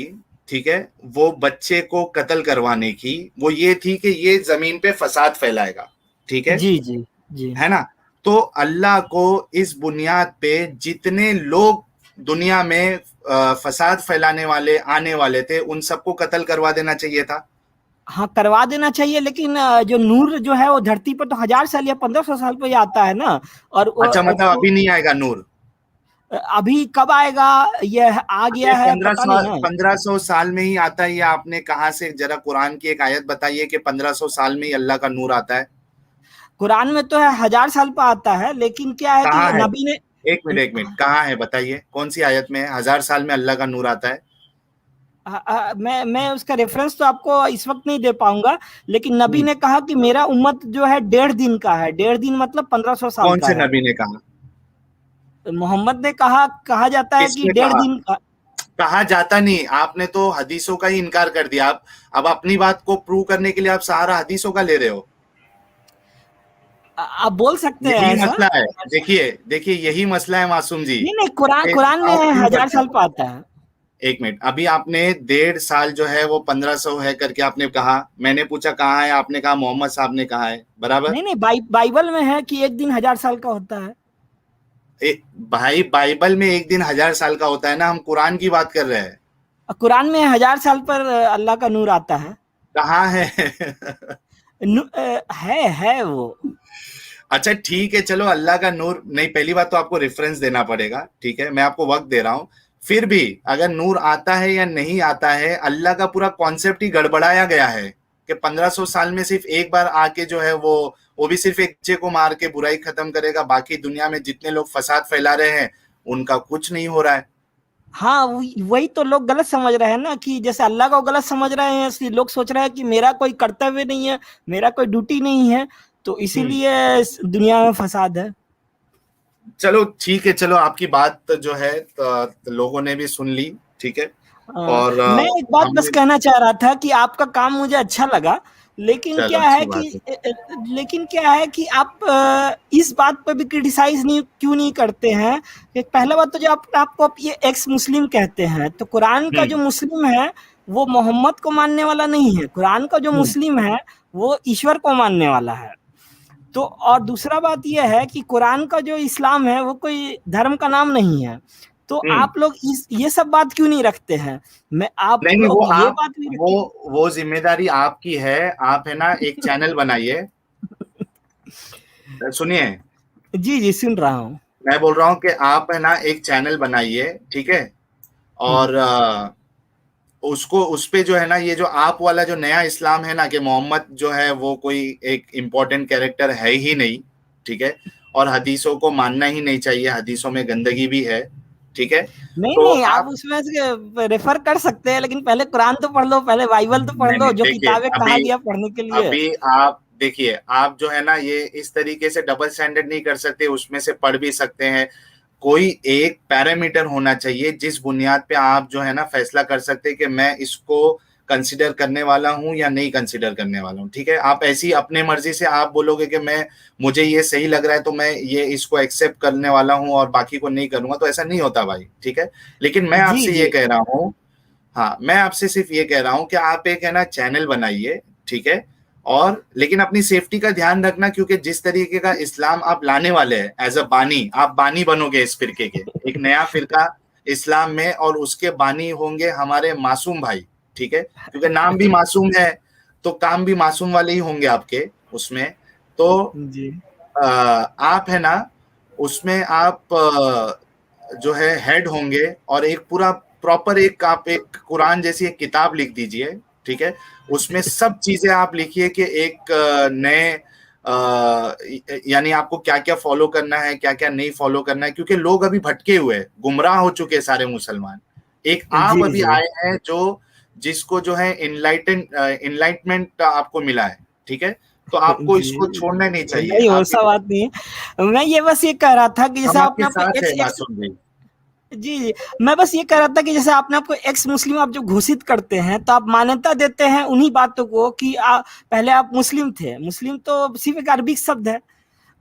ठीक है, वो बच्चे को कत्ल करवाने की, वो ये थी कि ये जमीन पे फसाद फैलाएगा, ठीक है जी जी जी है ना। तो अल्लाह को इस बुनियाद पे जितने लोग दुनिया में फसाद फैलाने वाले आने वाले थे उन सबको कत्ल करवा देना चाहिए था। हाँ, करवा देना चाहिए, लेकिन जो नूर जो है वो धरती पर तो 1000 साल या 1500 साल पे ही आता है ना। और अच्छा, मतलब तो अभी नहीं आएगा नूर? अभी कब आएगा, ये आ गया ये है पता नहीं ना। 1500 साल में ही आता है, ये आपने कहाँ से, जरा कुरान की एक आयत बताइए कि 1500 साल में ही अल्लाह का नूर आता है। कुरान में तो है 1000 साल पर आता है, लेकिन क्या है कि कहाँ है? नबी ने एक मिनट, एक मिनट, कहाँ है बताइए, कौन सी आयत में 1000 साल में अल्लाह का नूर आता है? मैं उसका रेफरेंस तो आपको इस वक्त नहीं दे पाऊंगा, लेकिन नबी हम्म, ने कहा कि मेरा उम्मत जो है 1.5 दिन का है। 1.5 दिन मतलब 1500 साल कौन का से है। नबी ने कहा? मोहम्मद ने कहा, कहा जाता है कि किसने डेढ़ कहा? दिन का। कहा जाता नहीं, आपने तो हदीसों का ही इनकार कर दिया। आप अब अपनी बात को प्रूव करने के लिए आप सहारा हदीसों का ले रहे हो। आप बोल सकते हैं यही ऐसा। मसला है, देखिए देखिए, यही मसला है मासूम जी। नहीं नहीं, कुरान कि कुरान में आप है क्यों 1000 साल करते पर आता है। हैं? एक मिनट, अभी आपने 1.5 साल जो है वो 1500 है करके आपने कहा, मैंने पूछा कहाँ है, आपने कहा मोहम्मद साहब ने कहा है, बराबर। नहीं नहीं, बाइबल में है कि एक दिन 1000 साल का होता है। ए, भाई बाइबल में एक दिन 1000 साल का होता है ना, हम कुरान की बात कर रहे हैं। और कुरान में 1000 साल पर अल्लाह का नूर आता है। कहाँ है? है वो। अच्छा ठीक है, चलो अल्लाह का नूर नहीं, पहली बात तो आपको रेफरेंस देना पड़ेगा, ठीक है, मैं आपको वक्त दे रहा हूं। फिर भी अगर नूर आता है या नहीं आता है, अल्लाह का पूरा कॉन्सेप्ट ही गड़बड़ाया गया है कि 1500 साल में सिर्फ एक बार आके जो है वो भी सिर्फ एक बच्चे को मार के बुराई खत्म करेगा, बाकी दुनिया में जितने लोग फसाद फैला रहे हैं उनका कुछ नहीं हो रहा है। हाँ, वही तो लोग गलत समझ रहे हैं ना, कि जैसे अल्लाह को गलत समझ रहे हैं, इसलिए लोग सोच रहे हैं कि मेरा कोई कर्तव्य नहीं है, मेरा कोई ड्यूटी नहीं है, तो हम्म, इसीलिए इस दुनिया में फसाद है। चलो ठीक है, चलो आपकी बात जो है तो लोगों ने भी सुन ली, ठीक है। और मैं एक बात बस हमने, कहना चाह रहा था कि आपका काम मुझे अच्छा लगा, लेकिन चलो क्या अच्छी है बात कि है। लेकिन क्या है कि आप इस बात पर भी क्रिटिसाइज नहीं क्यों नहीं करते हैं। एक पहला बात तो जो आपको आप ये एक्स मुस्लिम कहते हैं, तो कुरान का जो हम्म, मुस्लिम है वो मोहम्मद को मानने वाला नहीं है। कुरान का जो हम्म, मुस्लिम है वो ईश्वर को मानने वाला है। तो और दूसरा बात यह है कि कुरान का जो इस्लाम है वो कोई धर्म का नाम नहीं है। तो हम्म। आप लोग इस ये सब बात क्यों नहीं रखते हैं। मैं आप नहीं नहीं, लोग ये बात भी वो रखिए। वो जिम्मेदारी आपकी है। आप है ना एक चैनल बनाइए, सुनिए, जी जी, सुन रहा हूँ। मैं बोल रहा हूँ कि आप है ना एक चैनल बनाइए, ठीक है, हम्म, और उसको उस पे जो है ना ये जो आप वाला जो नया इस्लाम है ना कि मोहम्मद जो है वो कोई एक इम्पोर्टेंट कैरेक्टर है ही नहीं, ठीक है, और हदीसों को मानना ही नहीं चाहिए, हदीसों में गंदगी भी है, ठीक है। नहीं तो नहीं, आप आप, उसमें से रेफर कर सकते हैं, लेकिन पहले कुरान तो पढ़ लो, पहले बाइबल तो पढ़ नहीं लो, नहीं, जो देखिए, किताबें कहा अभी गया पढ़ने के लिए। अभी आप देखिए, आप जो है ना ये इस तरीके से डबल स्टैंडर्ड नहीं कर सकते, उसमें से पढ़ भी सकते हैं। कोई एक पैरामीटर होना चाहिए जिस बुनियाद पे आप जो है ना फैसला कर सकते हैं कि मैं इसको कंसिडर करने वाला हूं या नहीं कंसिडर करने वाला हूं, ठीक है। आप ऐसी अपने मर्जी से आप बोलोगे कि मैं, मुझे ये सही लग रहा है तो मैं ये इसको एक्सेप्ट करने वाला हूं और बाकी को नहीं करूंगा, तो ऐसा नहीं होता भाई, ठीक है। लेकिन मैं जी आपसे ये जी कह रहा हूँ, हाँ मैं आपसे सिर्फ ये कह रहा हूँ कि आप एक है ना चैनल बनाइए, ठीक है, और लेकिन अपनी सेफ्टी का ध्यान रखना, क्योंकि जिस तरीके का इस्लाम आप लाने वाले हैं एज अ बानी, आप बानी बनोगे इस फिरके के, एक नया फिरका इस्लाम में, और उसके बानी होंगे हमारे मासूम भाई, ठीक है, क्योंकि नाम भी मासूम है, तो काम भी मासूम वाले ही होंगे आपके उसमें। तो जी आप है ना, उसमें आप जो है हेड होंगे, और एक पूरा प्रॉपर एक आप एक कुरान जैसी एक किताब लिख दीजिए, ठीक है। उसमें सब चीजें आप लिखिए कि एक नए यानी आपको क्या क्या फॉलो करना है, क्या क्या नहीं फॉलो करना है, क्योंकि लोग अभी भटके हुए हैं, गुमराह हो चुके हैं सारे मुसलमान। एक आप जी अभी जी आए हैं जो जिसको जो है इनलाइटमेंट आपको मिला है, ठीक है। तो आपको जी इसको छोड़ना नहीं चाहिए। नहीं, आप वैसा बात नहीं है। मैं ये बस ये कह रहा था कि जैसे हम आपके आपने आपको साथ है एक्स एक्स मासूम जी। जी जी, मैं बस ये कह रहा था कि जैसे आपने आपको एक्स मुस्लिम आप जो घोषित करते हैं, तो आप मान्यता देते हैं उन्हीं बातों को कि पहले आप मुस्लिम थे। मुस्लिम तो सिर्फ एक अरबिक शब्द है,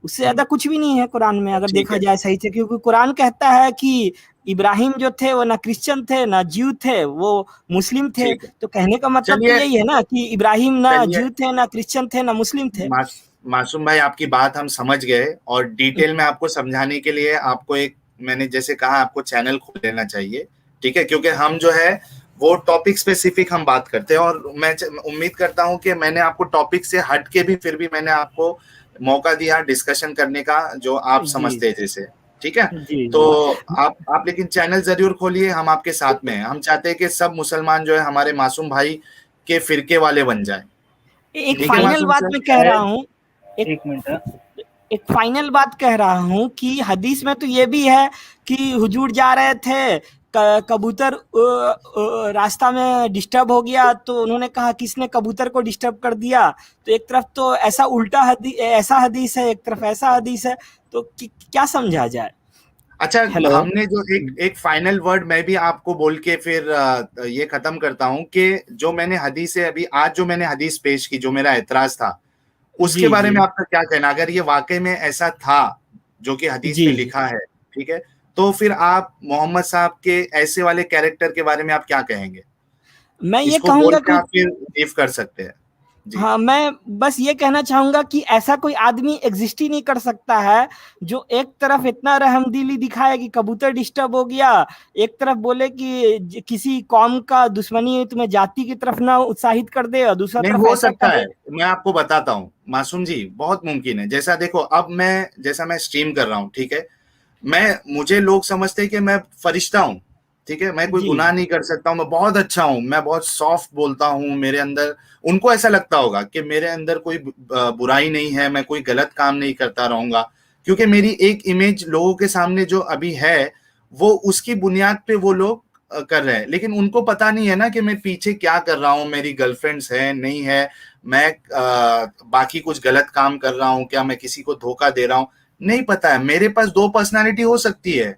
उससे ज्यादा कुछ भी नहीं है कुरान में, अगर ठीक देखा है, जाए सही से। क्योंकि कुरान कहता है कि इब्राहिम जो थे वो ना क्रिश्चियन थे ना ज्यू थे, वो मुस्लिम थे। ठीक है। तो कहने का मतलब तो चलिए, यही है ना कि इब्राहिम ना चलिए ज्यू थे ना क्रिश्चियन थे ना मुस्लिम थे। मासूम भाई, आपकी बात हम समझ गए, और डिटेल में आपको समझाने के लिए आपको एक, मैंने जैसे कहा, आपको चैनल खोल लेना चाहिए, ठीक है। क्योंकि हम जो है वो टॉपिक स्पेसिफिक हम बात करते हैं, और मैं उम्मीद करता हूं कि मैंने आपको टॉपिक से हट के भी फिर भी मैंने आपको मौका दिया डिस्कशन करने का, जो आप जी समझते हैं जैसे, ठीक है। जी तो जी आप लेकिन चैनल जरूर खोलिए, हम आपके साथ में हैं। हम चाहते हैं कि सब मुसलमान जो है हमारे मासूम भाई के फिरके वाले बन जाए, एक ठीक है फाइनल मासूम बात सर। मैं कह रहा हूँ, एक एक मिनट। एक फाइनल बात कह रहा हूँ कि हदीस में तो ये भी है कि हुजूर जा रहे थे, कबूतर रास्ता में डिस्टर्ब हो गया, तो उन्होंने कहा किसने कबूतर को डिस्टर्ब कर दिया। तो एक तरफ तो ऐसा उल्टा ऐसा हदीस है, एक तरफ ऐसा हदीस है, तो क्या समझा जाए। अच्छा, हेलो। हमने जो एक एक फाइनल वर्ड मैं भी आपको बोल के फिर ये खत्म करता हूं कि जो मैंने हदीस है अभी आज जो मैंने हदीस पेश की, जो मेरा एतराज था, उसके जी बारे जी में आपका क्या कहना? अगर ये वाकई में ऐसा था जो कि हदीस जी में जी लिखा है, ठीक है, तो फिर आप मोहम्मद साहब के ऐसे वाले कैरेक्टर के बारे में आप क्या कहेंगे? मैं ये इसको बोल कहूंगा के कि आप फिर लीव कर सकते हैं जी। हाँ, मैं बस ये कहना चाहूंगा कि ऐसा कोई आदमी एग्जिस्ट ही नहीं कर सकता है जो एक तरफ इतना रहमदिली दिखाए कि कबूतर डिस्टर्ब हो गया, एक तरफ बोले कि किसी कौम का दुश्मनी तुम्हें जाति की तरफ ना उत्साहित कर दे, और दूसरा नहीं, तरफ हो ऐसा सकता कहे। है, मैं आपको बताता हूँ मासूम जी, बहुत मुमकिन है। जैसा देखो, अब मैं जैसा मैं स्ट्रीम कर रहा हूँ, ठीक है, मुझे लोग समझते हैं कि मैं फरिश्ता हूँ, ठीक है, मैं कोई जी गुनाह नहीं कर सकता हूँ, मैं बहुत अच्छा हूँ, मैं बहुत सॉफ्ट बोलता हूँ, मेरे अंदर, उनको ऐसा लगता होगा कि मेरे अंदर कोई बुराई नहीं है, मैं कोई गलत काम नहीं करता रहूंगा, क्योंकि मेरी एक इमेज लोगों के सामने जो अभी है, वो उसकी बुनियाद पे वो लोग कर रहे हैं। लेकिन उनको पता नहीं है ना कि मैं पीछे क्या कर रहा हूँ, मेरी गर्लफ्रेंड्स है नहीं है, मैं बाकी कुछ गलत काम कर रहा हूँ क्या, मैं किसी को धोखा दे रहा हूँ, नहीं पता है। मेरे पास दो पर्सनालिटी हो सकती है,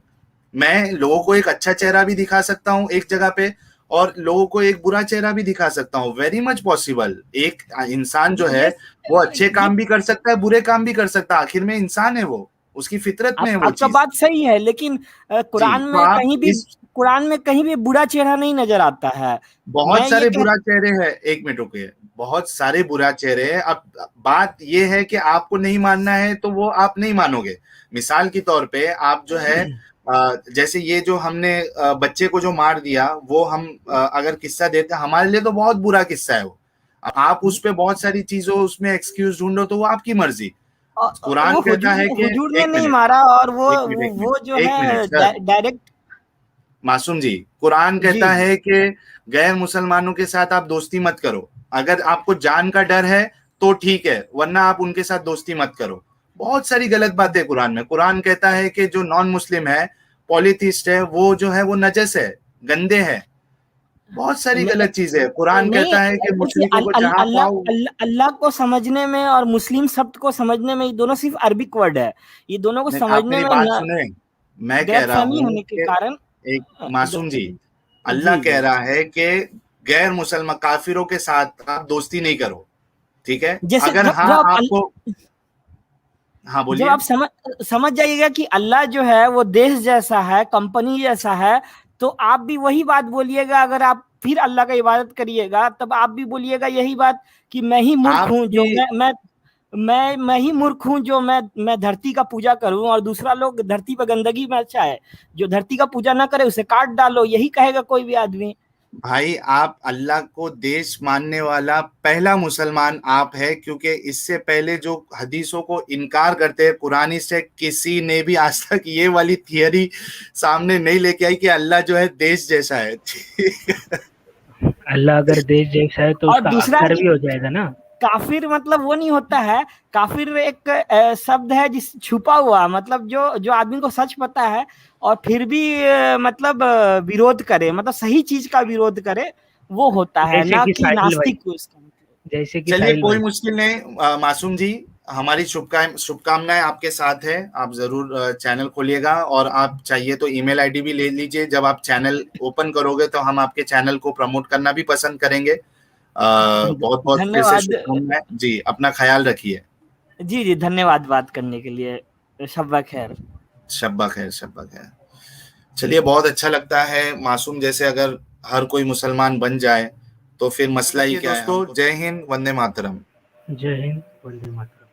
मैं लोगों को एक अच्छा चेहरा भी दिखा सकता हूँ एक जगह पे, और लोगों को एक बुरा चेहरा भी दिखा सकता हूँ, वेरी मच पॉसिबल। एक इंसान जो है ये वो अच्छे ये काम भी कर सकता है, बुरे काम भी कर सकता है, आखिर में इंसान है वो, उसकी फितरत में है वो आपका चीज। बात सही है, लेकिन जी, तो आप इस कुरान में कहीं भी बुरा चेहरा नहीं नजर आता है। मैं बहुत ये सारे कह बुरा चेहरे हैं, एक मिनट रुकिए, बहुत सारे बुरा चेहरे हैं। अब बात ये है कि आपको नहीं मानना है तो वो आप नहीं मानोगे। मिसाल के तौर पे आप जो है जैसे ये जो हमने बच्चे को जो मार दिया, वो हम अगर किस्सा देते, हमारे लिए तो बहुत बुरा किस्सा है वो। अब आप उस पे बहुत सारी चीजों उसमें एक्सक्यूज ढूंढो तो वो आपकी मर्जी। कुरान वो कहता है कि हुजूर ने एक नहीं मिनट, मारा, और वो एक मिनट, एक मिनट, वो जो एक मिनट है सर, डायरेक्ट। मासूम जी, कुरान जी कहता जी है कि गैर मुसलमानों के साथ आप दोस्ती मत करो। अगर आपको जान का डर है तो ठीक है, वरना आप उनके साथ दोस्ती मत करो। बहुत सारी गलत बातें कुरान में। कुरान कहता है कि जो नॉन मुस्लिम है, पॉलीथिस्ट है, वो जो है वो नजस है, गंदे है। बहुत सारी गलत चीजें है। कुरान नहीं, कहता है कि देखिए मुशरिकों को जहां अल्लाह पाओ। अल्लाह को समझने में और मुस्लिम शब्द को समझने में, ये दोनों सिर्फ अरबिक वर्ड है। ये दोनों को नहीं, आप समझने मेरी में बात सुने, मैं कह गलत रहा फहमी हूं होने के कि कारण एक मासूम जी, अल्लाह जी कह जी रहा है कि गैर मुसलमान काफिरों के साथ आप दोस्ती नहीं करो, ठीक है। जैसे अगर जब हाँ जब आप आपको, हाँ जब बोलिए। आप समझ जाइएगा कि अल्लाह जो है वो देश जैसा है, कंपनी जैसा है, तो आप भी वही बात बोलिएगा। अगर आप फिर अल्लाह का इबादत करिएगा, तब आप भी बोलिएगा यही बात कि मैं ही मूर्ख हूँ जो आपकी मैं ही मूर्ख हूँ जो मैं धरती का पूजा करूं, और दूसरा लोग धरती पर गंदगी में अच्छा है, जो धरती का पूजा ना करे उसे काट डालो, यही कहेगा कोई भी आदमी। भाई आप अल्लाह को देश मानने वाला पहला मुसलमान आप है, क्योंकि इससे पहले जो हदीसों को इनकार करते हैं कुरानी से, किसी ने भी आज तक ये वाली थियरी सामने नहीं लेके आई कि अल्लाह जो है देश जैसा है। अल्लाह अगर देश जैसा है तो और उसका दूसरा अख्तर कि भी हो जाएगा ना। काफिर मतलब वो नहीं होता है, काफिर एक शब्द है जिस छुपा हुआ, मतलब जो आदमी को सच पता है और फिर भी मतलब विरोध करे, मतलब सही चीज का विरोध करे, वो होता है, जैसे ना कि कि साहिल भाई, नास्तिक को इसका मतलब। जैसे कि चलिए साहिल कोई भाई, मुश्किल नहीं, मासूम जी हमारी शुभकामनाएं आपके साथ है। आप जरूर चैनल खोलिएगा, और आप चाहिए तो ईमेल आईडी भी ले लीजिए। जब आप चैनल ओपन करोगे तो हम आपके चैनल को प्रमोट करना भी पसंद करेंगे। बहुत बहुत फिर से धन्यवाद। शुभकामनाएं जी, अपना ख्याल रखिए। जी जी, धन्यवाद बात करने के लिए। शब्बा खैर। शब्बा खैर, शब्बा खैर। चलिए, बहुत अच्छा लगता है मासूम जैसे अगर हर कोई मुसलमान बन जाए तो फिर मसला ही क्या है। दोस्तों, जय हिंद, वंदे मातरम। जय हिंद, वंदे मातरम।